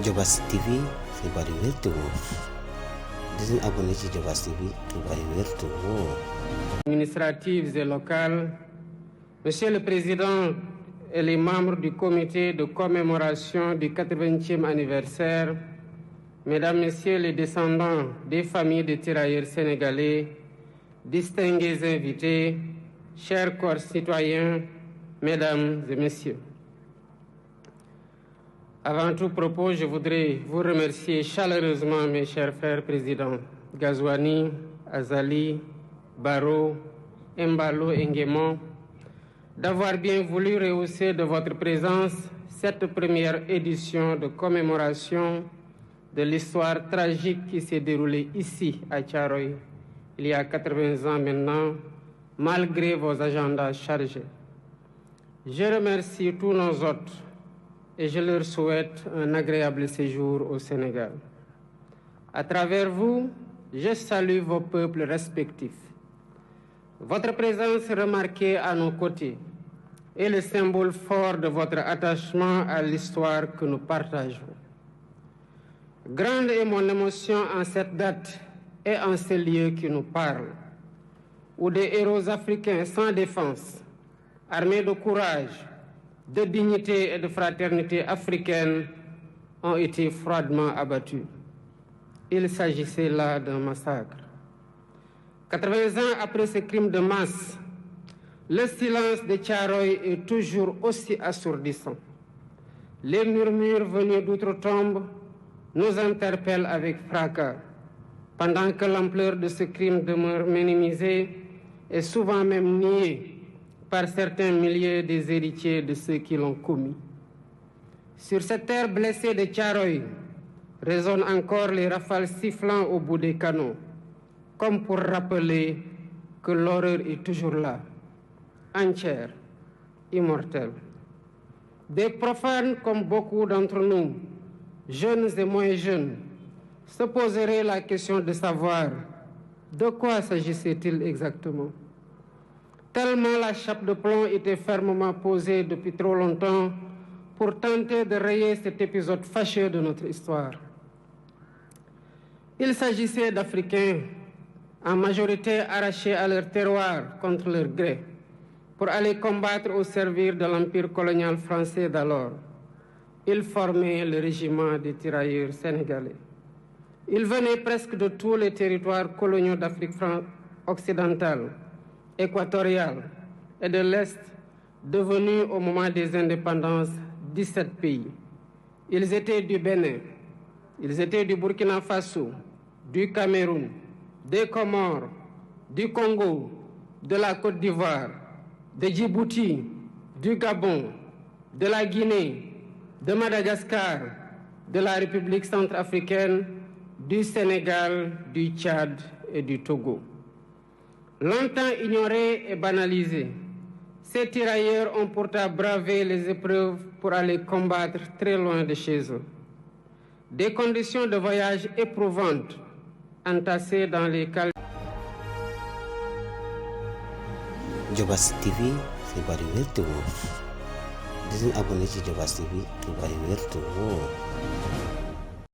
Diobass TV xibaar yu wér te wóor di leen abonné ci Diobass TV xibaar yu wér te wóor. Administratives et locales, Monsieur le Président et les membres du comité de commémoration du 80e anniversaire, Mesdames, Messieurs les descendants des familles de tirailleurs sénégalais, distingués invités, chers concitoyens, Mesdames et Messieurs. Avant tout propos, je voudrais vous remercier chaleureusement, mes chers frères présidents Ghazouani, Azali, Barrow, Embalo et Nguémon, d'avoir bien voulu rehausser de votre présence cette première édition de commémoration de l'histoire tragique qui s'est déroulée ici à Thiaroye il y a 80 ans maintenant, malgré vos agendas chargés. Je remercie tous nos hôtes et je leur souhaite un agréable séjour au Sénégal. À travers vous, je salue vos peuples respectifs. Votre présence remarquée à nos côtés est le symbole fort de votre attachement à l'histoire que nous partageons. Grande est mon émotion en cette date et en ce lieu qui nous parle, où des héros africains sans défense, armés de courage, de dignité et de fraternité africaine, ont été froidement abattus. Il s'agissait là d'un massacre. 80 ans après ce crime de masse, le silence de Thiaroye est toujours aussi assourdissant. Les murmures venus d'outre-tombe nous interpellent avec fracas, pendant que l'ampleur de ce crime demeure minimisée et souvent même niée par certains milliers des héritiers de ceux qui l'ont commis. Sur cette terre blessée de Thiaroye résonnent encore les rafales sifflant au bout des canons, comme pour rappeler que l'horreur est toujours là, entière, immortelle. Des profanes comme beaucoup d'entre nous, jeunes et moins jeunes, se poseraient la question de savoir de quoi s'agissait-il exactement. Tellement la chape de plomb était fermement posée depuis trop longtemps pour tenter de rayer cet épisode fâcheux de notre histoire. Il s'agissait d'Africains en majorité arrachés à leur terroir contre leur gré pour aller combattre au service de l'empire colonial français d'alors. Ils formaient le régiment des tirailleurs sénégalais. Ils venaient presque de tous les territoires coloniaux d'Afrique occidentale, équatoriale et de l'Est, devenus au moment des indépendances 17 pays. Ils étaient du Bénin, ils étaient du Burkina Faso, du Cameroun, des Comores, du Congo, de la Côte d'Ivoire, de Djibouti, du Gabon, de la Guinée, de Madagascar, de la République centrafricaine, du Sénégal, du Tchad et du Togo. Longtemps ignorés et banalisés, ces tirailleurs ont pourtant bravé les épreuves pour aller combattre très loin de chez eux. Des conditions de voyage éprouvantes, entassées dans les cales. Diobass TV xibaar yu wér te wóor di leen abonné ci Diobass TV xibaar yu wér te wóor.